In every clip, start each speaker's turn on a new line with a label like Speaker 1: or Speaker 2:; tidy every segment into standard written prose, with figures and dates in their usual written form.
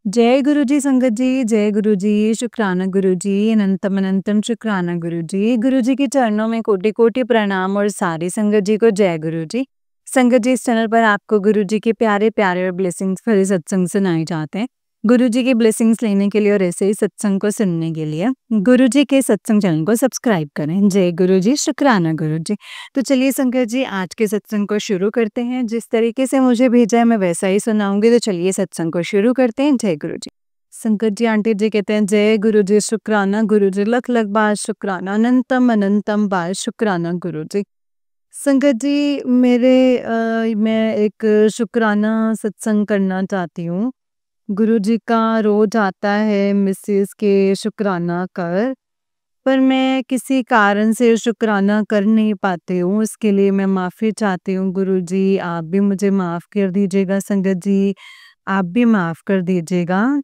Speaker 1: जय गुरु जी संगत जी, जय गुरु जी, शुक्राना गुरु जी, अनंतम अनंतम शुक्राना गुरु जी। गुरु जी के चरणों में कोटि-कोटि प्रणाम और सारी संगत जी को जय गुरु जी। संगत जी, इस चैनल पर आपको गुरु जी के प्यारे-प्यारे और ब्लेसिंग्स भरे सत्संग सुनाए जाते हैं। गुरु जी की ब्लेसिंग्स लेने के लिए और ऐसे ही सत्संग को सुनने के लिए गुरु जी के सत्संग चैनल को सब्सक्राइब करें। जय गुरु जी, शुक्राना गुरु जी। तो चलिए संगत जी, आज के सत्संग को शुरू करते हैं। जिस तरीके से मुझे भेजा है मैं वैसा ही सुनाऊंगी, तो चलिए सत्संग को शुरू करते हैं। जय गुरु जी। संकट जी आंटी जी कहते हैं, जय गुरु जी, शुक्राना गुरु जी, लख लख बार शुक्राना, अनंतम अनंतम बार शुक्राना गुरु जी। संगत जी, मैं एक शुक्राना सत्संग करना चाहती हूँ। गुरु जी का रोज आता है मिसेस के शुक्राना कर, पर मैं किसी कारण से शुक्राना कर नहीं पाती हूँ। उसके लिए मैं माफ़ी चाहती हूँ गुरु जी, आप भी मुझे माफ़ कर दीजिएगा। संगत जी, आप भी माफ़ कर दीजिएगा।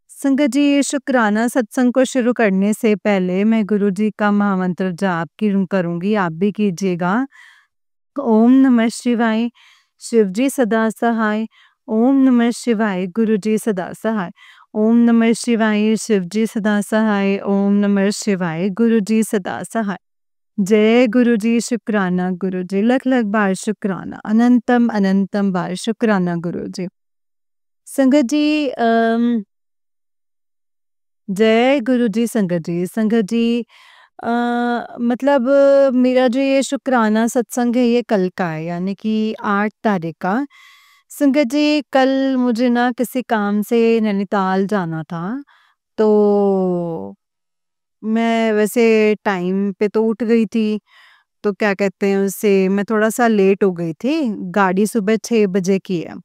Speaker 1: संगत जी, ये शुक्राना सत्संग को शुरू करने से पहले मैं गुरु जी का महामंत्र जाप की करूँगी, आप भी कीजिएगा। ओम नमः शिवाय, शिव जी सदा सहाय। ओम नमः शिवाय, गुरु जी सदा सहाय। ओम नमः शिवाय, शिव जी सदा सहाय। ओम नमः शिवाय, गुरु जी सदा सहाय। जय गुरु जी, शुक्राना गुरु जी, लख लख बार शुक्राना, अनंतम अनंतम बार शुक्राना गुरु जी। संगत जी, जय गुरु जी। संगत जी, संगत जी, अ, मतलब मेरा जो ये शुक्राना सत्संग है ये कल का है, यानी कि 8 तारीख का। संगत जी, कल मुझे ना किसी काम से नैनीताल जाना था, तो मैं वैसे टाइम पे तो उठ गई थी, तो क्या कहते हैं उसे, मैं थोड़ा-सा लेट हो गई थी, गाड़ी सुबह 6 बजे की है।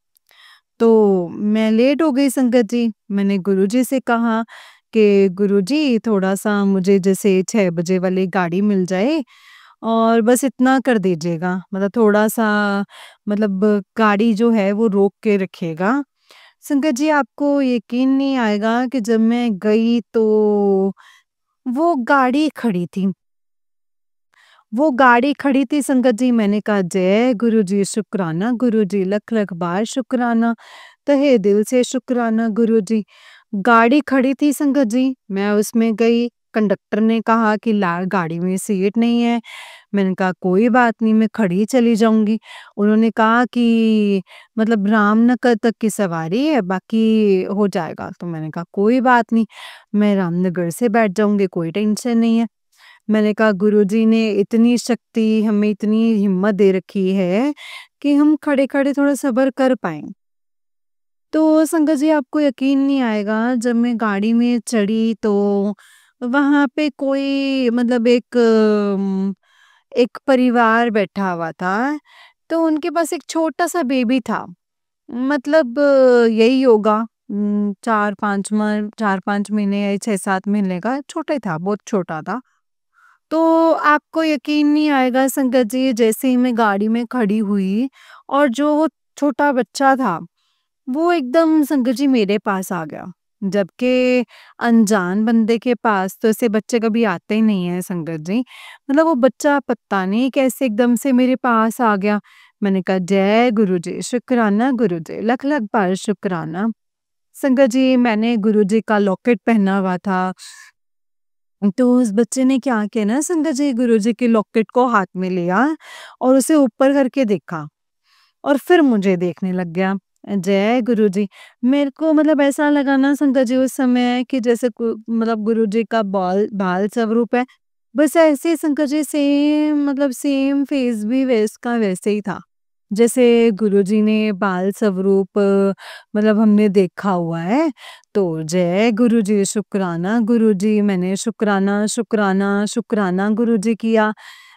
Speaker 1: तो मैं लेट हो गई संगत जी। मैंने गुरुजी से कहा कि गुरुजी, थोड़ा-सा मुझे जैसे 6 बजे वाली गाड़ी मिल जाए और बस इतना कर दीजिएगा। मतलब थोड़ा-सा, मतलब गाड़ी जो है वो रोक के रखिएगा। संगत जी, आपको यकीन नहीं आएगा कि जब मैं गई तो वो गाड़ी खड़ी थी। वो गाड़ी खड़ी थी संगत जी। मैंने कहा, जय गुरु जी, शुक्राना गुरु जी, लख लख बार शुक्राना, तहे दिल से शुक्राना गुरु जी। गाड़ी खड़ी थी संगत जी, मैं उसमें गई। कंडक्टर ने कहा कि ला गाड़ी में सीट नहीं है। मैंने कहा कोई बात नहीं, मैं खड़ी चली जाऊंगी। उन्होंने कहा कि मतलब रामनगर तक की सवारी है, बाकी हो जाएगा। तो मैंने कहा कोई बात नहीं, मैं रामनगर से बैठ जाऊंगी, कोई टेंशन नहीं है। मैंने कहा गुरुजी ने इतनी शक्ति, हमें इतनी हिम्मत दे रखी है कि हम खड़े-खड़े थोड़ा सब्र कर पाएँ। तो संगत जी, आपको यकीन नहीं आएगा, जब मैं गाड़ी में चढ़ी तो वहाँ पे कोई मतलब एक परिवार बैठा हुआ था। तो उनके पास एक छोटा-सा बेबी था। मतलब यही होगा 4-5 महीने या 6-7 महीने का, छोटा ही था, बहुत छोटा था। तो आपको यकीन नहीं आएगा संगत जी, जैसे ही मैं गाड़ी में खड़ी हुई और जो वो छोटा बच्चा था, वो एकदम संगत जी मेरे पास आ गया। जबकि अनजान बंदे के पास तो ऐसे बच्चे कभी आते ही नहीं है संगत जी। मतलब वो बच्चा पता नहीं कैसे एकदम से मेरे पास आ गया। मैंने कहा, जय गुरु जी, शुक्राना गुरु जी, लख लख बार शुक्राना। संगत जी, मैंने गुरु जी का लॉकेट पहना हुआ था। तो उस बच्चे ने क्या किया ना संगत जी, गुरुजी के लॉकेट को हाथ में लिया और उसे ऊपर करके देखा और फिर मुझे देखने लग गया। जय गुरुजी। मेरे को मतलब ऐसा लगा ना संगत जी उस समय कि जैसे मतलब गुरुजी का बाल बाल स्वरूप है। बस ऐसे ही संगत जी, सेम मतलब सेम फेस भी वैसका वैसे ही था, जैसे गुरुजी ने बाल स्वरूप मतलब हमने देखा हुआ है। तो जय गुरु जी, शुक्राना गुरु जी। मैंने शुक्राना शुक्राना शुक्राना गुरु जी किया।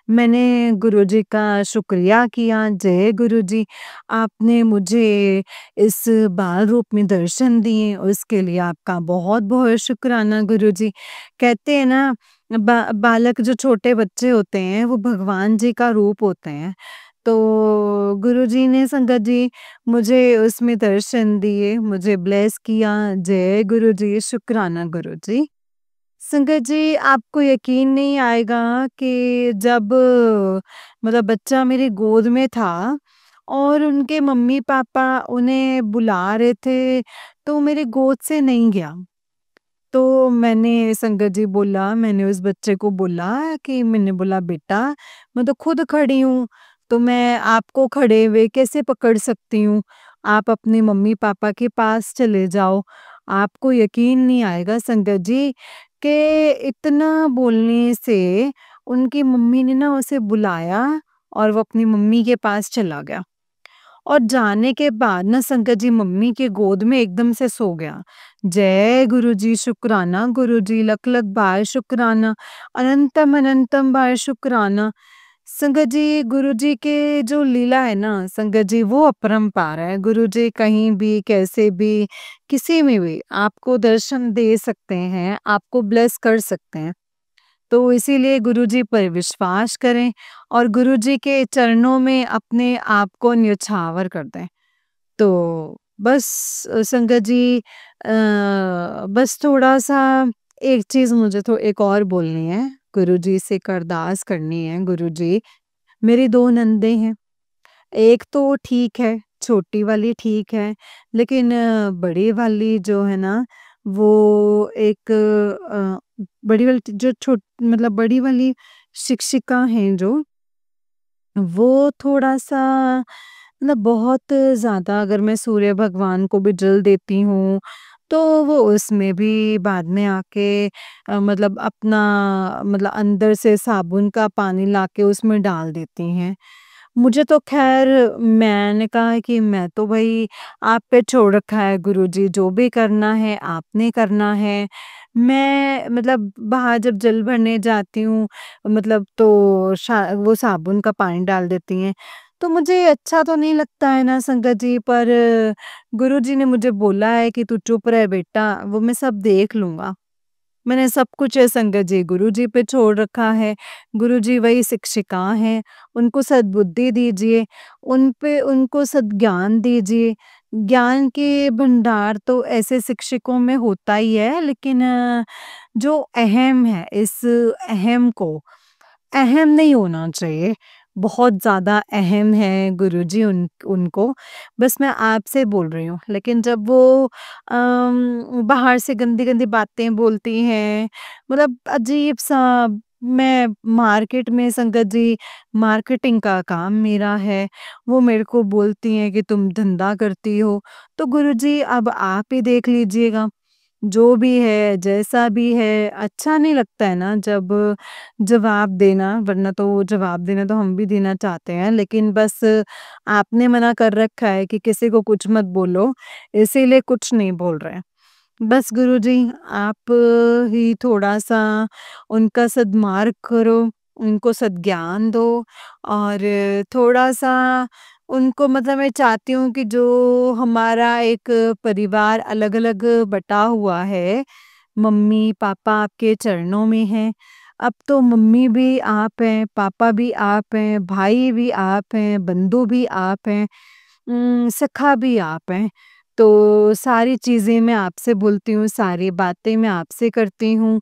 Speaker 1: मैंने गुरु जी का शुक्रिया किया। जय गुरु जी, आपने मुझे इस बाल रूप में दर्शन दिए, उसके लिए आपका बहुत बहुत शुक्राना गुरु जी। कहते हैं ना, बालक जो छोटे बच्चे होते हैं वो भगवान जी का रूप होते हैं। तो गुरुजी ने संगत जी मुझे उसमें दर्शन दिए, मुझे ब्लेस किया। जय गुरुजी, शुक्राना गुरुजी। संगत जी, आपको यकीन नहीं आएगा कि जब मतलब बच्चा मेरी गोद में था और उनके मम्मी पापा उन्हें बुला रहे थे, तो मेरे गोद से नहीं गया। तो मैंने संगत जी बोला, मैंने उस बच्चे को बोला कि मैंने बोला बेटा, मैं तो खुद खड़ी हूँ, तो मैं आपको खड़े हुए कैसे पकड़ सकती हूँ? आप अपने मम्मी पापा के पास चले जाओ। आपको यकीन नहीं आएगा संगत जी कि इतना बोलने से उनकी मम्मी ने ना उसे बुलाया और वो अपनी मम्मी के पास चला गया। और जाने के बाद ना संगत जी मम्मी के गोद में एकदम से सो गया। जय गुरुजी शुक्राना गुरुजी, लख लख बार शुक्राना, अनंतम अनंतम बार शुक्राना। संगत जी गुरुजी के जो लीला है ना संगत जी, वो अपरंपार है। गुरुजी कहीं भी कैसे भी किसी में भी आपको दर्शन दे सकते हैं, आपको ब्लेस कर सकते हैं। तो इसीलिए गुरुजी पर विश्वास करें और गुरुजी के चरणों में अपने आप को न्यौछावर कर दें। तो बस संगत जी बस थोड़ा-सा एक चीज़ मुझे तो एक और बोलनी है, गुरुजी से एक अरदास करनी है। गुरुजी, मेरी 2 नंदें हैं, एक तो ठीक है, छोटी वाली ठीक है, लेकिन बड़ी वाली जो है ना, वो एक बड़ी वाली जो मतलब बड़ी वाली शिक्षिका हैं जो, वो थोड़ा-सा मतलब बहुत ज़्यादा, अगर मैं सूर्य भगवान को भी जल देती हूँ, तो वो उसमें भी बाद में आके मतलब अपना मतलब अंदर से साबुन का पानी लाके उसमें डाल देती हैं। मुझे तो ख़ैर मैंने कहा है कि मैं तो भई आप पे छोड़ रखा है गुरुजी, जो भी करना है आपने करना है। मैं मतलब बाहर जब जल भरने जाती हूँ मतलब तो वो साबुन का पानी डाल देती हैं। तो मुझे अच्छा तो नहीं लगता है ना संगत जी, पर गुरुजी ने मुझे बोला है कि तू चुप रह बेटा, वो मैं सब देख लूँगा। मैंने सब कुछ है संगत जी गुरुजी पे छोड़ रखा है। गुरुजी वही शिक्षिका हैं, उनको सद्बुद्धि दीजिए, उन पे उनको सद्ज्ञान दीजिए। ज्ञान के भंडार तो ऐसे शिक्षकों में होता ही है, लेकिन जो अहम है, इस अहम को अहम नहीं होना चाहिए। बहुत ज़्यादा अहम है गुरुजी उनको, बस मैं आपसे बोल रही हूँ। लेकिन जब वो बाहर से गंदी-गंदी बातें बोलती हैं, मतलब अजीब-सा, मैं मार्केट में संगत जी मार्केटिंग का काम मेरा है, वो मेरे को बोलती हैं कि तुम धंधा करती हो, तो गुरुजी अब आप ही देख लीजिएगा। जो भी है, जैसा भी है, अच्छा नहीं लगता है ना जब जवाब देना, वरना तो जवाब देना तो हम भी देना चाहते हैं, लेकिन बस आपने मना कर रखा है कि किसी को कुछ मत बोलो, इसीलिए कुछ नहीं बोल रहे हैं। बस गुरुजी आप ही थोड़ा-सा उनका सद्मार्ग करो, उनको सद्ज्ञान दो और थोड़ा-सा उनको, मतलब मैं चाहती हूँ कि जो हमारा एक परिवार अलग-अलग बँटा हुआ है, मम्मी-पापा आपके चरणों में हैं। अब तो मम्मी भी आप हैं, पापा भी आप हैं, भाई भी आप हैं, बंधु भी आप हैं, सखा भी आप हैं। तो सारी चीज़ें मैं आपसे बोलती हूँ, सारी बातें मैं आपसे करती हूँ।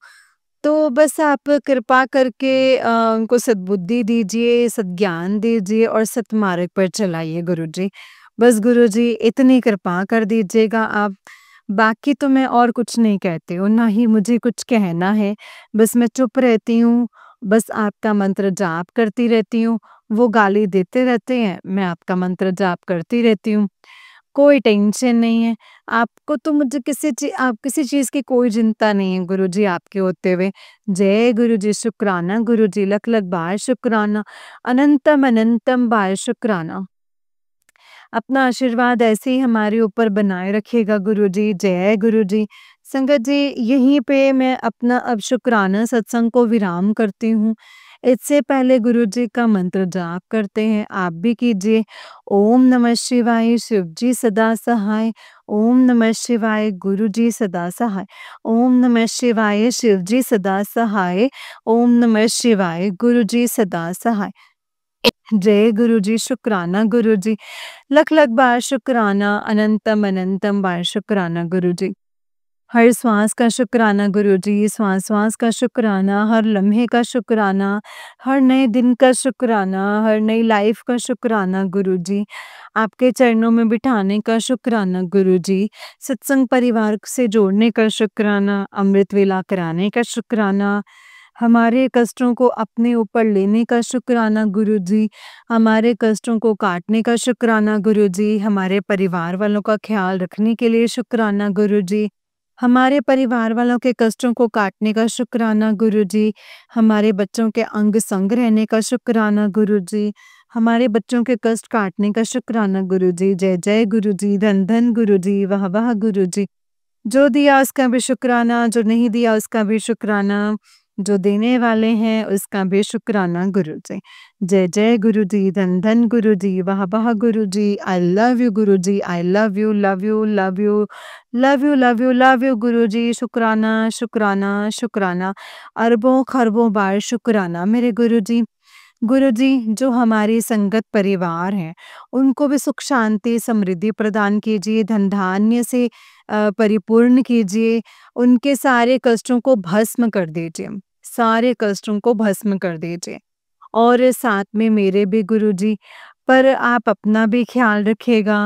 Speaker 1: तो बस आप कृपा करके उनको सद्बुद्धि दीजिए, सद्ज्ञान दीजिए और सत्मार्ग पर चलाइए गुरुजी। बस गुरुजी इतनी कृपा कर दीजिएगा आप। बाकी तो मैं और कुछ नहीं कहती हूँ, ना ही मुझे कुछ कहना है। बस मैं चुप रहती हूँ, बस आपका मंत्र जाप करती रहती हूँ। वो गाली देते रहते हैं, मैं आपका मंत्र जाप करती रहती हूँ। कोई टेंशन नहीं है। आपको तो मुझे आप किसी चीज़ की कोई चिंता नहीं है गुरुजी आपके होते हुए। जय गुरुजी शुक्राना गुरुजी, लख लख बार शुक्राना, अनंतम अनंतम बार शुक्राना। अपना आशीर्वाद ऐसे ही हमारे ऊपर बनाए रखिएगा गुरुजी। जय गुरुजी। संगत जी यहीं पे मैं अपना अब शुक्राना सत्संग को विराम करती हूँ। इससे पहले गुरुजी का मंत्र जाप करते हैं, आप भी कीजिए। ओम नमः शिवाय, शिव जी सदा सहाय। ओम नमः शिवाय, गुरु जी सदा सहाय। ओम नमः शिवाय, शिव जी सदा सहाय। ओम नमः शिवाय, गुरु जी सदा सहाय। जय गुरु जी, शुक्राना गुरु जी, लख लख बार शुक्राना, अनंतम अनंतम बार शुक्राना गुरु जी। हर श्वास का शुक्राना गुरुजी, श्वास-श्वास का शुक्राना, हर लम्हे का शुक्राना, हर नए दिन का शुक्राना, हर नई लाइफ का शुक्राना गुरुजी। आपके चरणों में बिठाने का शुक्राना गुरुजी, सत्संग परिवार से जोड़ने का शुक्राना, अमृत वेला कराने का शुक्राना, हमारे कष्टों को अपने ऊपर लेने का शुक्राना गुरुजी, हमारे कष्टों को काटने का शुक्राना गुरुजी, हमारे परिवार वालों का ख्याल रखने के लिए शुक्राना गुरुजी, हमारे परिवार वालों के कष्टों को काटने का शुक्राना गुरुजी, हमारे बच्चों के अंग संग रहने का शुक्राना गुरुजी, हमारे बच्चों के कष्ट काटने का शुक्राना गुरुजी। जय जय गुरुजी, धन धन गुरुजी, वाह वाह गुरुजी। जो दिया उसका भी शुक्राना, जो नहीं दिया उसका भी शुक्राना, जो देने वाले हैं उसका भी शुक्राना गुरुजी। जय जय गुरुजी, धन धन गुरुजी, वाह वाह Guruji. I love you Guruji, I love you, love you, love you, love you, love you, love you Guruji. शुक्राना, शुक्राना, शुक्राना, अरबों खरबों बार शुक्राना मेरे गुरुजी। गुरुजी, जो हमारी संगत परिवार हैं, उनको भी सुख शांति समृद्धि प्रदान कीजिए, धन धान्य से परिपूर्ण कीजिए, उनके सारे कष्टों को भस्म कर दीजिए, सारे कष्टों को भस्म कर दीजिए। और साथ में मेरे भी गुरुजी, पर आप अपना भी ख्याल रखिएगा,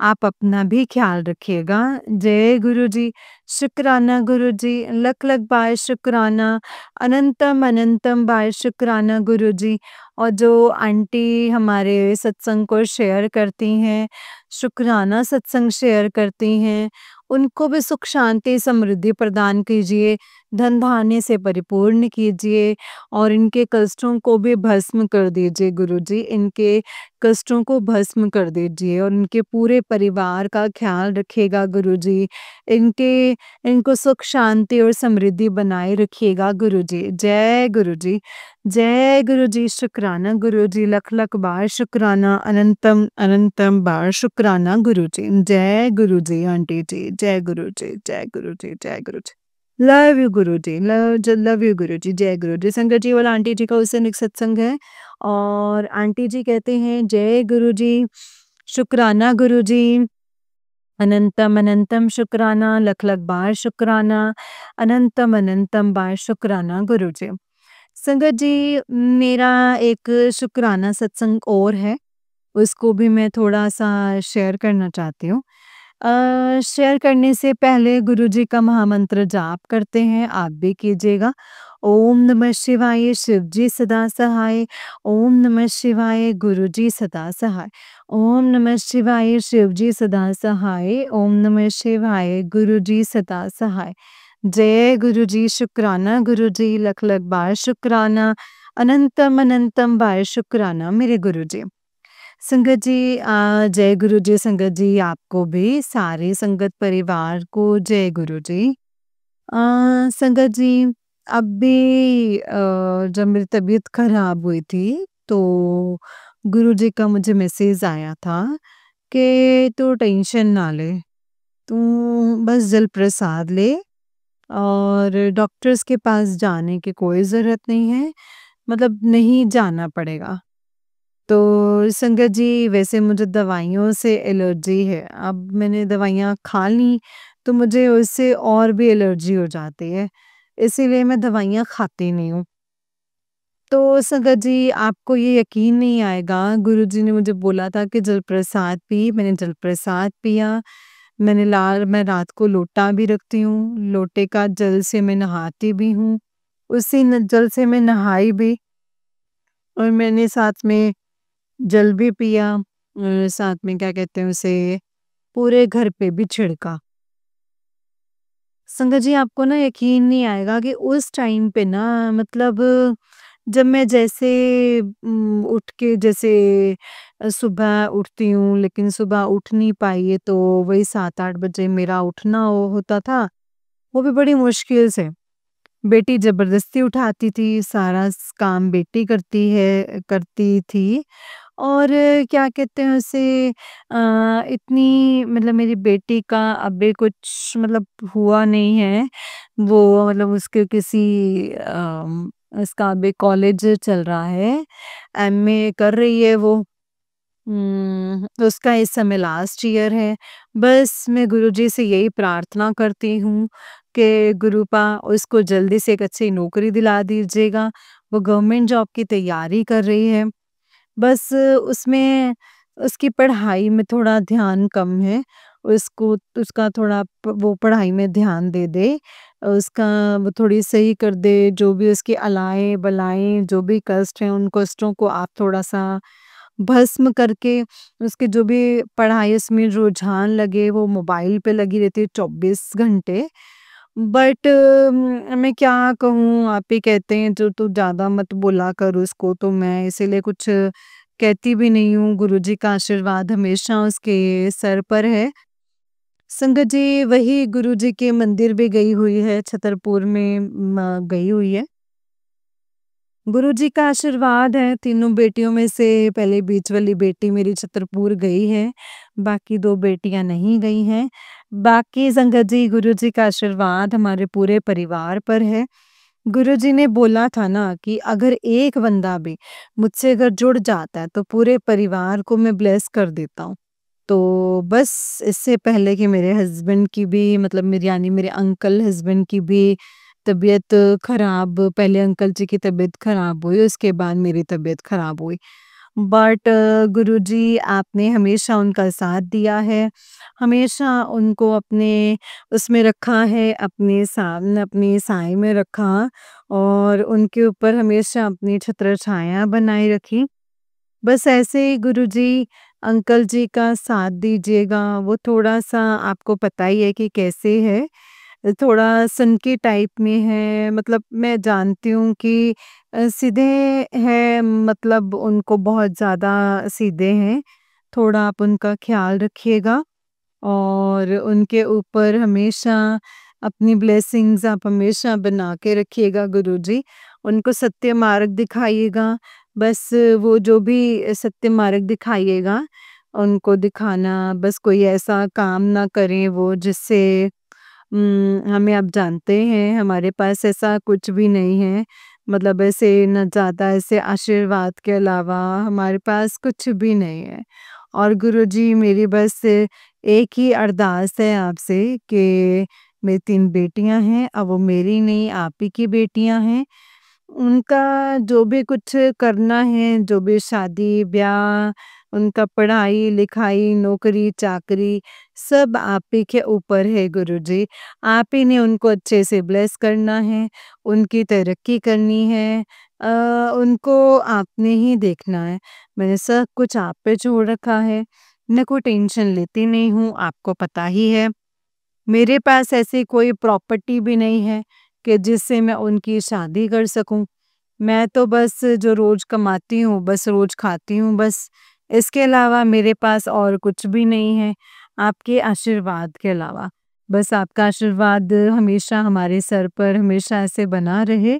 Speaker 1: आप अपना भी ख्याल रखिएगा। जय गुरुजी, शुक्राना गुरुजी, लख लख बार शुक्राना, अनंतम अनंतम बार शुक्राना गुरुजी। और जो आंटी हमारे सत्संग को शेयर करती हैं, शुक्राना सत्संग शेयर करती हैं, उनको भी सुख शांति समृद्धि प्रदान कीजिए, धन धान्य से परिपूर्ण कीजिए और इनके कष्टों को भी भस्म कर दीजिए गुरुजी, इनके कष्टों को भस्म कर दीजिए और इनके पूरे परिवार का ख्याल रखिएगा गुरुजी। इनके इनको सुख शांति और समृद्धि बनाए रखिएगा गुरुजी। जय गुरुजी, जय गुरुजी। शुक्राना गुरुजी, लख लख बार शुक्राना, अनंतम अनंतम बार शुक्राना गुरुजी। जय गुरुजी आंटी जी, जय गुरुजी, जय गुरुजी, जय Guruji. Love you Guruji, love you Guruji, जय गुरुजी। संगत जी और आंटी जी का उस दिन एक सत्संग है और आंटी जी कहते हैं जय गुरुजी, शुक्राना गुरुजी, अनंतम अनंतम शुक्राना, लख लख बार शुक्राना, अनंतम अनंतम बार शुक्राना गुरुजी। संगत जी, मेरा एक शुक्राना सत्संग और है, उसको भी मैं थोड़ा सा शेयर करना चाहती हूँ। शेयर करने से पहले गुरुजी का महामंत्र जाप करते हैं, आप भी कीजिएगा। ओम नमः शिवाय, शिव जी सदा सहाय। ओम नमः शिवाय, गुरुजी सदा सहाय। ओम नमः शिवाय, शिव जी सदा सहाय। ओम नमः शिवाय, गुरुजी सदा सहाय। जय गुरुजी, शुक्राना गुरुजी, लख लख बार शुक्राना, अनंतम अनंतम बार शुक्राना मेरे गुरुजी। संगत जी, जय गुरु जी। संगत जी, आपको भी सारे संगत परिवार को जय गुरु जी। संगत जी, अभी जब मेरी तबीयत खराब हुई थी तो गुरु जी का मुझे मैसेज आया था कि तू टेंशन ना ले, तू बस जल प्रसाद ले और डॉक्टर्स के पास जाने की कोई ज़रूरत नहीं है, मतलब नहीं जाना पड़ेगा। तो संगत जी, वैसे मुझे दवाइयों से एलर्जी है। अब मैंने दवाइयाँ खा ली तो मुझे उससे और भी एलर्जी हो जाती है, इसीलिए मैं दवाइयाँ खाती नहीं हूँ। तो संगत जी, आपको ये यकीन नहीं आएगा, गुरुजी ने मुझे बोला था कि जल प्रसाद पी, मैंने जल प्रसाद पिया। मैं रात को लोटा भी रखती हूँ, लोटे का जल से मैं नहाती भी हूँ, उसी जल से मैं नहाई भी और मैंने साथ में जल भी पिया और साथ में क्या कहते हैं उसे, पूरे घर पे भी छिड़का। संगत जी, आपको ना यकीन नहीं आएगा कि उस टाइम पे ना, मतलब जब मैं जैसे उठ के जैसे सुबह उठती हूँ, लेकिन सुबह उठ नहीं पाई है तो वही 7-8 बजे मेरा उठना होता था, वो भी बड़ी मुश्किल से। बेटी ज़बरदस्ती उठाती थी, सारा काम बेटी करती थी और क्या कहते हैं उसे, इतनी मतलब मेरी बेटी का अभी कुछ मतलब हुआ नहीं है, वो मतलब उसके किसी उसका अभी कॉलेज चल रहा है, एमए कर रही है वो। उसका इस समय लास्ट ईयर है। बस मैं गुरुजी से यही प्रार्थना करती हूँ कि गुरुपा उसको जल्दी से एक अच्छी नौकरी दिला दीजिएगा। वो गवर्नमेंट जॉब की तैयारी कर रही है। बस उसमें उसकी पढ़ाई में थोड़ा ध्यान कम है। उसको उसका थोड़ा वो पढ़ाई में ध्यान दे दे। उसका वो थोड़ी सही कर दे, जो भी उसकी अलाएँ बलाएँ जो भी कष्ट हैं उन कष्टों को आप थोड़ा-सा भस्म करके उसके जो भी पढ़ाई उसमें रुझान लगे वो मोबाइल पे लगी रहती है 24 घंटे। बट मैं क्या कहूँ, आप ही कहते हैं जो तू ज़्यादा मत बोला कर उसको, तो मैं इसीलिए कुछ कहती भी नहीं हूँ। गुरुजी का आशीर्वाद हमेशा उसके सर पर है। संगत जी वही गुरुजी के मंदिर भी गई हुई है, छतरपुर में गई हुई है। गुरुजी का आशीर्वाद है, तीनों बेटियों में से पहले बीच वाली बेटी मेरी छतरपुर गई है, बाकी 2 बेटियाँ नहीं गई हैं। बाकी संगत जी गुरुजी का आशीर्वाद हमारे पूरे परिवार पर है। गुरुजी ने बोला था ना कि अगर एक बंदा भी मुझसे अगर जुड़ जाता है तो पूरे परिवार को मैं ब्लेस कर देता हूँ। तो बस इससे पहले कि मेरे हस्बैंड की भी मतलब मेरे यानी मेरे अंकल हस्बैंड की भी तबीयत खराब, पहले अंकल जी की तबीयत खराब हुई, उसके बाद मेरी तबीयत खराब हुई। बट गुरुजी आपने हमेशा उनका साथ दिया है, हमेशा उनको अपने उसमें रखा है, अपने सामने अपनी साए में रखा और उनके ऊपर हमेशा अपनी छत्र छाया बनाए रखी। बस ऐसे ही गुरुजी अंकल जी का साथ दीजिएगा। वो थोड़ा-सा आपको पता ही है कि कैसे है, थोड़ा सनकी टाइप में है। मतलब मैं जानती हूँ कि सीधे हैं, मतलब उनको बहुत ज़्यादा सीधे हैं। थोड़ा आप उनका ख़्याल रखिएगा और उनके ऊपर हमेशा अपनी ब्लेसिंग्स आप हमेशा बना के रखिएगा गुरुजी। उनको सत्य मार्ग दिखाइएगा। बस वो जो भी सत्य मार्ग दिखाइएगा, उनको दिखाना, बस कोई ऐसा काम ना करें वो जिससे हमें आप जानते हैं हमारे पास ऐसा कुछ भी नहीं है। मतलब ऐसे ना ज़्यादा ऐसे आशीर्वाद के अलावा हमारे पास कुछ भी नहीं है। और गुरुजी मेरी बस एक ही अरदास है आपसे कि मेरी 3 बेटियाँ हैं, अब वो मेरी नहीं आप ही की बेटियाँ हैं। उनका जो भी कुछ करना है, जो भी शादी-ब्याह, उनका पढ़ाई-लिखाई, नौकरी-चाकरी सब आप ही के ऊपर है गुरुजी। आप ही ने उनको अच्छे से ब्लेस करना है, उनकी तरक्की करनी है। अ, उनको आपने ही देखना है। मैंने सब कुछ आप पे छोड़ रखा है। मैं कोई टेंशन लेती नहीं हूँ, आपको पता ही है। मेरे पास ऐसी कोई प्रॉपर्टी भी नहीं है कि जिससे मैं उनकी शादी कर सकूं। मैं तो बस जो रोज कमाती हूँ, बस रोज खाती हूँ बस। इसके अलावा मेरे पास और कुछ भी नहीं है, आपके आशीर्वाद के अलावा। बस आपका आशीर्वाद हमेशा हमारे सर पर हमेशा ऐसे बना रहे।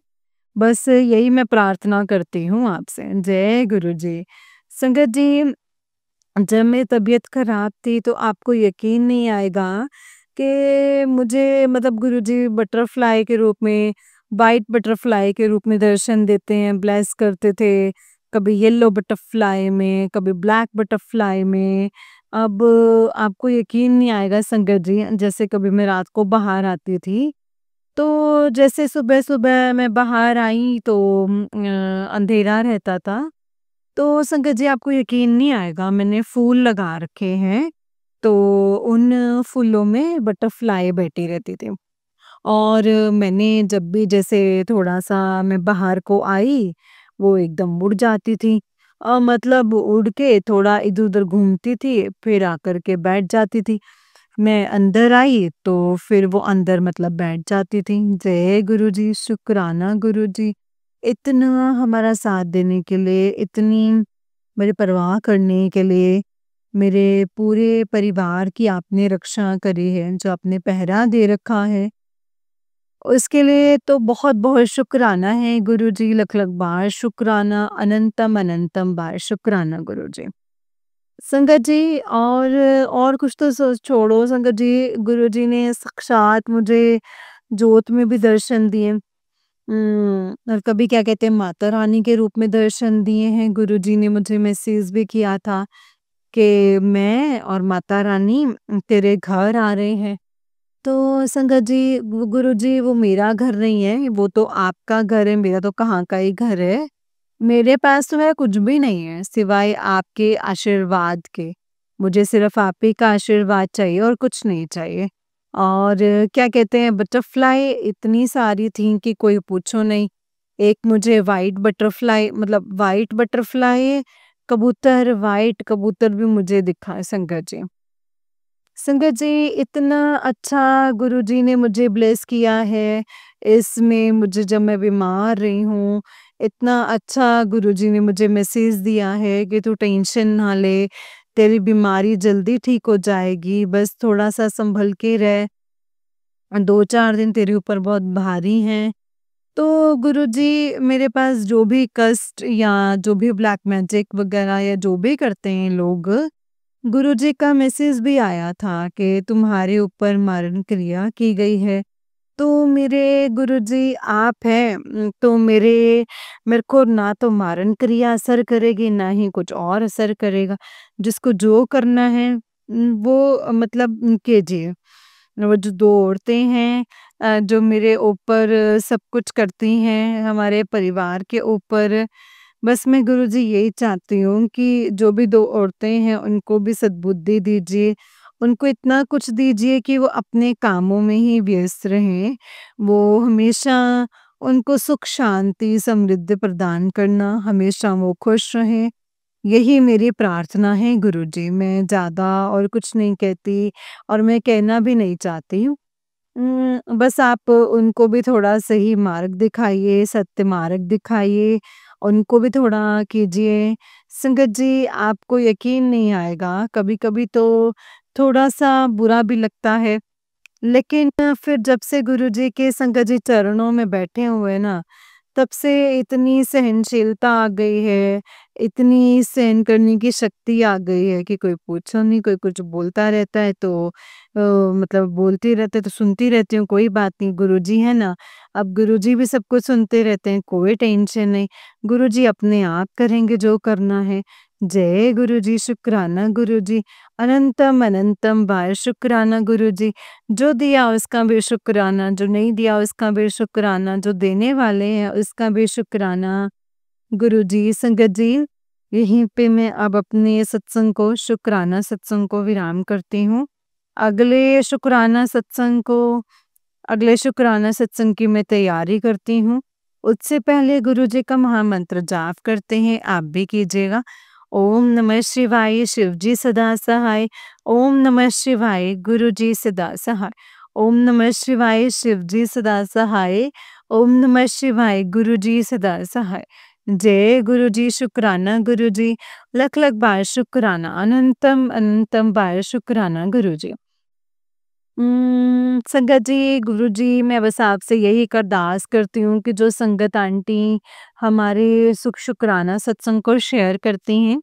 Speaker 1: बस यही मैं प्रार्थना करती हूँ आपसे। जय गुरु जी। संगत जी, जब मेरी तबीयत खराब थी तो आपको यकीन नहीं आएगा कि मुझे मतलब गुरुजी बटरफ्लाई के रूप में, वाइट बटरफ्लाई के रूप में दर्शन देते हैं, ब्लेस करते थे। कभी येलो बटरफ्लाई में, कभी ब्लैक बटरफ्लाई में। अब आपको यकीन नहीं आएगा संगत जी, जैसे कभी मैं रात को बाहर आती थी, तो जैसे सुबह-सुबह मैं बाहर आई तो अंधेरा रहता था। तो संगत जी आपको यकीन नहीं आएगा, मैंने फूल लगा रखे हैं, तो उन फूलों में बटरफ्लाई बैठी रहती थी। और मैंने जब भी जैसे थोड़ा-सा मैं बाहर को आई, वो एकदम उड़ जाती थी। मतलब उड़ के थोड़ा इधर-उधर घूमती थी, फिर आकर के बैठ जाती थी। मैं अंदर आई तो फिर वो अंदर मतलब बैठ जाती थी। जय गुरुजी, शुक्राना गुरुजी, इतना हमारा साथ देने के लिए, इतनी मेरी परवाह करने के लिए, मेरे पूरे परिवार की आपने रक्षा करी है, जो आपने पहरा दे रखा है, उसके लिए तो बहुत-बहुत शुक्राना है गुरुजी, लख-लख बार शुक्राना, अनंतम-अनंतम बार शुक्राना गुरुजी। संगत जी और कुछ तो छोड़ो संगत जी, गुरुजी ने साक्षात मुझे जोत में भी दर्शन दिए। और कभी क्या कहते हैं माता रानी के रूप में दर्शन दिए हैं, गुरुजी ने मुझे मैसेज भी किया था कि मैं और माता रानी तेरे घर आ रहे हैं। तो संगत जी, गुरु जी, वो मेरा घर नहीं है, वो तो आपका घर है, मेरा तो कहाँ का ही घर है। मेरे पास तो है कुछ भी नहीं है सिवाय आपके आशीर्वाद के। मुझे सिर्फ आप ही का आशीर्वाद चाहिए और कुछ नहीं चाहिए। और क्या कहते हैं, बटरफ्लाई इतनी सारी थी कि कोई पूछो नहीं। एक मुझे वाइट बटरफ्लाई, मतलब वाइट बटरफ्लाई कबूतर, वाइट कबूतर भी मुझे दिखा संगत जी। संगत जी, इतना अच्छा गुरुजी ने मुझे ब्लेस किया है, इसमें मुझे जब मैं बीमार रही हूँ, इतना अच्छा गुरुजी ने मुझे मैसेज दिया है कि तू टेंशन ना ले, तेरी बीमारी जल्दी ठीक हो जाएगी, बस थोड़ा-सा सँभल के रह, 2-4 दिन तेरे ऊपर बहुत भारी हैं। तो गुरुजी, मेरे पास जो भी कष्ट या जो भी ब्लैक मैजिक वगैरह या जो भी करते हैं लोग, गुरुजी का मैसेज भी आया था कि तुम्हारे ऊपर मारण क्रिया की गई है। तो मेरे गुरुजी आप हैं, तो मेरे को ना तो मारण क्रिया असर करेगी, ना ही कुछ और असर करेगा। जिसको जो करना है वो मतलब कीजिए। वो जो 2 औरतें हैं जो मेरे ऊपर सब कुछ करती हैं, हमारे परिवार के ऊपर, बस मैं गुरुजी यही चाहती हूँ कि जो भी 2 औरतें हैं उनको भी सद्बुद्धि दीजिए। उनको इतना कुछ दीजिए कि वो अपने कामों में ही व्यस्त रहें। वो हमेशा उनको सुख, शांति, समृद्धि प्रदान करना, हमेशा वो खुश रहें। यही मेरी प्रार्थना है गुरुजी। मैं ज़्यादा और कुछ नहीं कहती और मैं कहना भी नहीं चाहती हूँ। बस आप उनको भी थोड़ा सही मार्ग दिखाइए, सत्य मार्ग दिखाइए, उनको भी थोड़ा कीजिए। संगत जी, आपको यकीन नहीं आएगा, कभी-कभी तो थोड़ा-सा बुरा भी लगता है, लेकिन फिर जब से गुरुजी के संगत जी चरणों में बैठे हुए हैं ना, तब से इतनी सहनशीलता आ गई है, इतनी सहन करने की शक्ति आ गई है कि कोई पूछो नहीं, कोई कुछ बोलता रहता है तो मतलब बोलती रहते तो सुनती रहती हूँ, कोई बात नहीं, गुरुजी है ना, अब गुरुजी भी सब कुछ सुनते रहते हैं, कोई टेंशन नहीं, गुरुजी अपने आप करेंगे जो करना है। जय गुरुजी, शुक्राना गुरुजी, अनंतम अनंतम बार शुक्राना गुरुजी। जो दिया उसका भी शुक्राना, जो नहीं दिया उसका भी शुक्राना, जो देने वाले हैं उसका भी शुक्राना। गुरुजी, संगत जी, यहीं पे मैं अब अपने सत्संग को, शुक्राना सत्संग को विराम करती हूँ। अगले शुक्राना सत्संग को अगले शुक्राना सत्संग की मैं तैयारी करती हूँ। उससे पहले गुरुजी का महामंत्र जाप करते हैं, आप भी कीजिएगा। ओम नमः शिवाय, शिवजी सदा सहाय। ओम नमः शिवाय, गुरुजी सदा सहाय। ओम नमः शिवाय, शिवजी सदा सहाय। ओम नमः शिवाय, गुरुजी सदा सहाय। जय गुरुजी, शुक्राना गुरुजी, लख लख बार शुक्राना, अनंतम अनंतम बार शुक्राना गुरुजी। संगत जी, गुरुजी, मैं बस आपसे यही एक अरदास करती हूँ कि जो संगत आंटी हमारे शुक्राना सत्संग को शेयर करती हैं,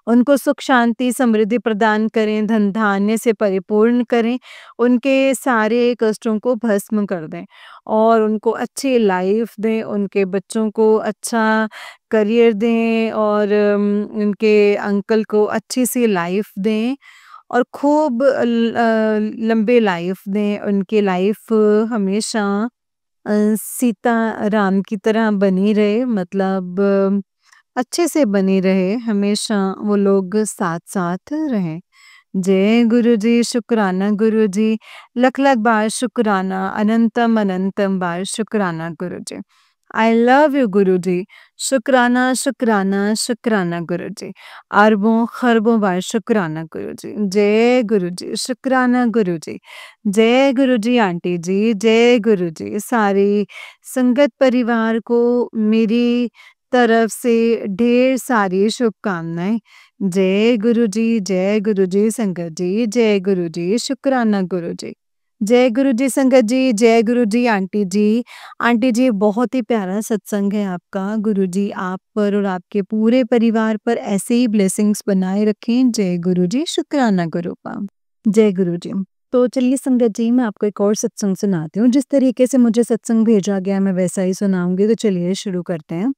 Speaker 1: उनको सुख, शांति, समृद्धि प्रदान करें, धन धान्य से परिपूर्ण करें, उनके सारे कष्टों को भस्म कर दें और उनको अच्छी लाइफ दें, उनके बच्चों को अच्छा करियर दें और उनके अंकल को अच्छी-सी लाइफ दें और खूब लंबे लाइफ दें। उनकी लाइफ हमेशा सीता राम की तरह बनी रहे, मतलब अच्छे से बनी रहे, हमेशा वो लोग साथ-साथ रहें। जय गुरुजी, शुक्राना गुरुजी, लख-लख बार शुक्राना, अनंतम अनंतम बार शुक्राना गुरुजी। आई लव यू गुरुजी, शुक्राना शुक्राना शुक्राना गुरुजी, अरबों खरबों बार शुक्राना गुरुजी। जय गुरुजी, शुक्राना गुरुजी, जय गुरुजी आंटी जी, जय गुरुजी। सारी संगत परिवार को मेरी तरफ से ढेर सारी शुभकामनाएं। जय गुरुजी, जय गुरुजी संगत जी, जय गुरुजी, शुक्राना गुरुजी। जय गुरुजी संगत जी, जय गुरुजी आंटी जी। आंटी जी, बहुत ही प्यारा सत्संग है आपका। गुरुजी आप पर और आपके पूरे परिवार पर ऐसे ही ब्लेसिंग्स बनाए रखें। जय गुरुजी, शुक्राना गुरुपा। जय गुरुजी। तो चलिए संगत जी, मैं आपको एक और सत्संग सुनाती हूँ। जिस तरीके से मुझे सत्संग भेजा गया मैं वैसा ही सुनाऊंगी, तो चलिए शुरू करते हैं।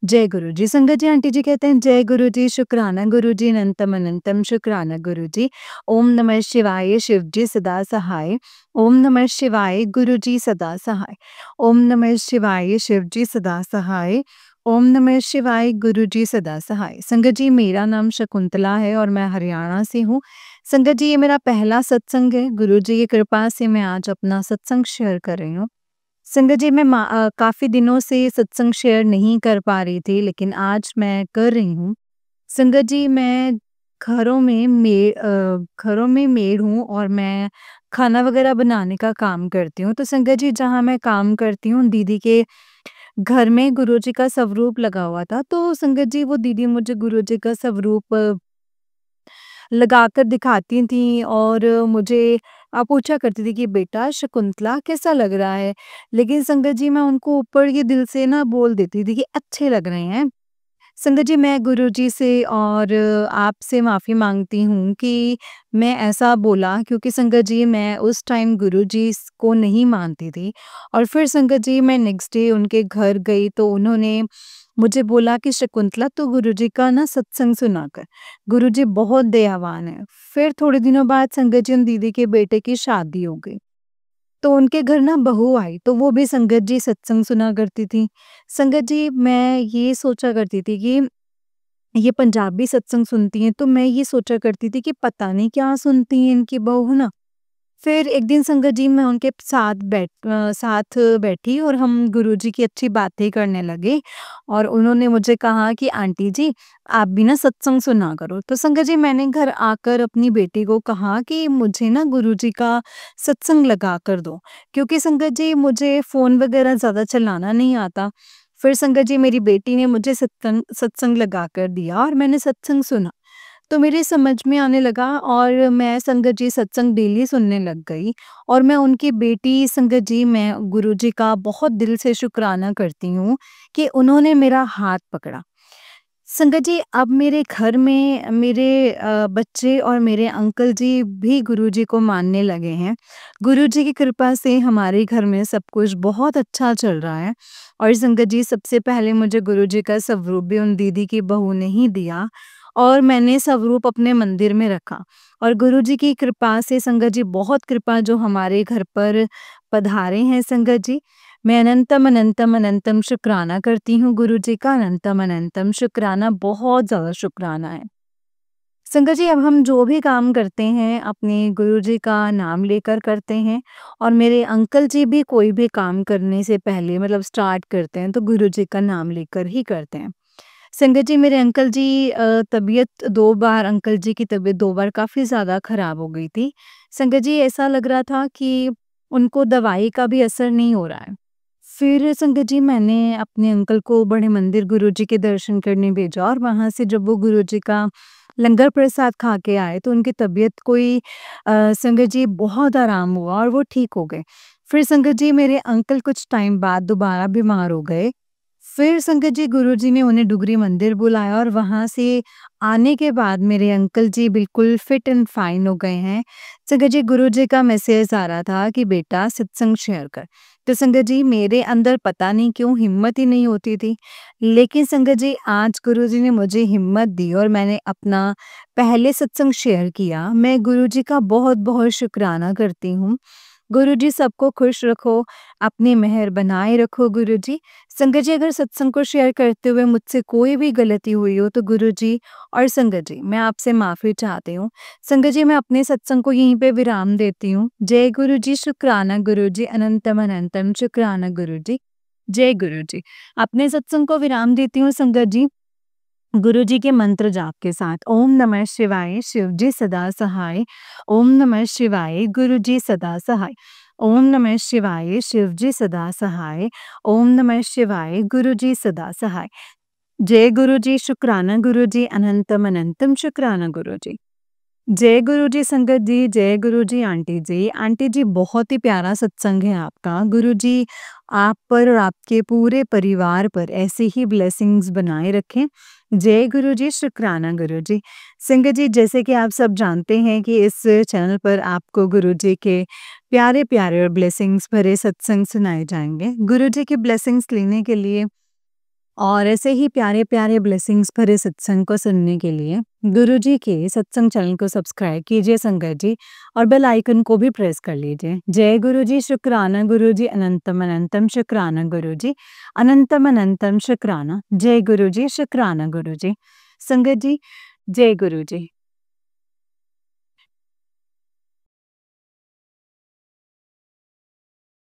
Speaker 1: जय गुरु जी। संगत जी, आंटी जी कहते हैं जय गुरु जी, शुक्राना गुरु जी, अनंतम अनंतम शुक्राना गुरु जी। ओम नमः शिवाय, शिव जी सदा सहाय। ओम नमः शिवाय, गुरु जी सदा सहाय। ओम नमः शिवाय, शिव जी सदा सहाय। ओम नमः शिवाय, गुरु जी सदा सहाय। संगत जी, मेरा नाम शकुंतला है और मैं हरियाणा से हूँ। संगत जी, ये मेरा पहला सत्संग है। गुरु जी की कृपा से मैं आज अपना सत्संग शेयर कर रही हूँ। संगत जी, मैं काफ़ी दिनों से सत्संग शेयर नहीं कर पा रही थी, लेकिन आज मैं कर रही हूँ। संगत जी, मैं घरों में मेड हूँ और मैं खाना वगैरह बनाने का काम करती हूँ। तो संगत जी, जहाँ मैं काम करती हूँ, दीदी के घर में गुरुजी का स्वरूप लगा हुआ था। तो संगत जी, वो दीदी मुझे गुरुजी का स्वरूप लगाकर दिखाती थीं और मुझे पूछा करती थी कि बेटा शकुंतला कैसा लग रहा है? लेकिन संगत जी, मैं उनको ऊपर के दिल से ना बोल देती थी कि अच्छे लग रहे हैं। संगत जी, मैं गुरुजी से और आपसे माफ़ी माँगती हूँ कि मैं ऐसा बोला, क्योंकि संगत जी मैं उस टाइम गुरुजी को नहीं मानती थी। और फिर संगत जी, मैं नेक्स्ट डे उनके घर गई तो उन्होंने मुझे बोला कि शकुंतला, तू गुरुजी का ना सत्संग सुना कर, गुरुजी बहुत दयावान है। फिर थोड़े दिनों बाद संगत जी, उन दीदी के बेटे की शादी हो गई। तो उनके घर ना बहू आई, तो वो भी संगत जी सत्संग सुना करती थी। संगत जी, मैं ये सोचा करती थी कि ये पंजाबी सत्संग सुनती हैं, तो मैं ये सोचा करती थी कि पता नहीं क्या सुनती हैं इनकी बहू ना। फिर एक दिन संगत जी, मैं उनके साथ बैठी और हम गुरुजी की अच्छी बातें करने लगे और उन्होंने मुझे कहा कि आंटी जी, आप भी ना सत्संग सुना करो। तो संगत जी, मैंने घर आकर अपनी बेटी को कहा कि मुझे ना गुरुजी का सत्संग लगा कर दो, क्योंकि संगत जी मुझे फ़ोन वगैरह ज़्यादा चलाना नहीं आता। फिर संगत जी, मेरी बेटी ने मुझे सत्संग सत्संग लगा कर दिया और मैंने सत्संग सुना। तो मेरे समझ में आने लगा और मैं संगत जी सत्संग डेली सुनने लग गई और मैं उनकी बेटी संगत जी, मैं गुरुजी का बहुत दिल से शुक्राना करती हूँ कि उन्होंने मेरा हाथ पकड़ा। संगत जी, अब मेरे घर में मेरे बच्चे और मेरे अंकल जी भी गुरुजी को मानने लगे हैं। गुरुजी की कृपा से हमारे घर में सब कुछ बहुत अच्छा चल रहा है। और संगत जी, सबसे पहले मुझे गुरुजी का स्वरूप भी उन दीदी की बहू ने ही दिया और मैंने स्वरूप अपने मंदिर में रखा। और गुरुजी की कृपा से संगत जी, बहुत कृपा जो हमारे घर पर पधारे हैं संगत जी। मैं अनंतम अनंतम अनंतम शुक्राना करती हूँ गुरुजी का, अनंतम अनंतम शुक्राना, बहुत ज़्यादा शुक्राना है। संगत जी, अब हम जो भी काम करते हैं अपने गुरुजी का नाम लेकर करते हैं और मेरे अंकल जी भी कोई भी काम करने से पहले मतलब स्टार्ट करते हैं तो गुरुजी का नाम लेकर ही करते हैं। संगत जी, मेरे अंकल जी तबीयत 2 बार अंकल जी की तबीयत 2 बार काफ़ी ज़्यादा ख़राब हो गई थी। संगत जी, ऐसा लग रहा था कि उनको दवाई का भी असर नहीं हो रहा है। फिर संगत जी, मैंने अपने अंकल को बड़े मंदिर गुरुजी के दर्शन करने भेजा और वहाँ से जब वो गुरुजी का लंगर प्रसाद खा के आए तो उनकी तबीयत संगत जी बहुत आराम हुआ और वो ठीक हो गए। फिर संगत जी, मेरे अंकल कुछ टाइम बाद दोबारा बीमार हो गए। फिर संगत जी, गुरुजी ने उन्हें डुगरी मंदिर बुलाया और वहाँ से आने के बाद मेरे अंकल जी बिल्कुल फिट एंड फाइन हो गए हैं। संगत जी, गुरुजी का मैसेज आ रहा था कि बेटा सत्संग शेयर कर। तो संगत जी, मेरे अंदर पता नहीं क्यों हिम्मत ही नहीं होती थी। लेकिन संगत जी, आज गुरुजी ने मुझे हिम्मत दी और मैंने अपना पहले सत्संग शेयर किया। मैं गुरुजी का बहुत-बहुत शुक्राना करती हूँ। गुरुजी, सबको खुश रखो, अपनी मेहर बनाए रखो गुरुजी। संगत जी, अगर सत्संग को शेयर करते हुए मुझसे कोई भी गलती हुई हो तो गुरुजी और संगत जी, मैं आपसे माफ़ी चाहती हूँ। संगत जी, मैं अपने सत्संग को यहीं पे विराम देती हूँ। जय गुरुजी, शुक्राना गुरुजी, अनंतम अनंतम शुक्राना गुरुजी। जय गुरुजी। अपने सत्संग को विराम देती हूँ संगत जी, गुरुजी के मंत्र जाप के साथ। ओम नमः शिवाय, शिव जी सदा सहाय। ओम नमः शिवाय, गुरु जी सदा सहाय। ओम नमः शिवाय, शिव जी सदा सहाय। ओम नमः शिवाय, गुरु जी सदा सहाय। जय गुरु जी, शुक्राना गुरु जी, अनंतम अनंतम शुक्राना गुरु जी। जय गुरु जी संगत जी, जय गुरु जी आंटी जी। आंटी जी, बहुत ही प्यारा सत्संग है आपका। गुरु जी आप पर और आपके पूरे परिवार पर ऐसे ही ब्लेसिंग्स बनाए रखें। जय गुरु जी, शुक्राना गुरु जी। संगत जी, जैसे कि आप सब जानते हैं कि इस चैनल पर आपको गुरु जी के प्यारे-प्यारे और ब्लेसिंग्स भरे सत्संग सुनाए जाएँगे। गुरु जी की ब्लेसिंग्स लेने के लिए और ऐसे ही प्यारे-प्यारे ब्लेसिंग्स भरे सत्संग को सुनने के लिए गुरुजी के सत्संग चैनल को सब्सक्राइब कीजिए संगत जी, और बेल आइकन को भी प्रेस कर लीजिए। जय गुरुजी, शुक्राना गुरुजी, अनंतम अनंतम शुक्राना गुरुजी, अनंतम अनंतम शुक्राना। जय गुरुजी, शुक्राना गुरुजी। संगत जी, जय गुरुजी।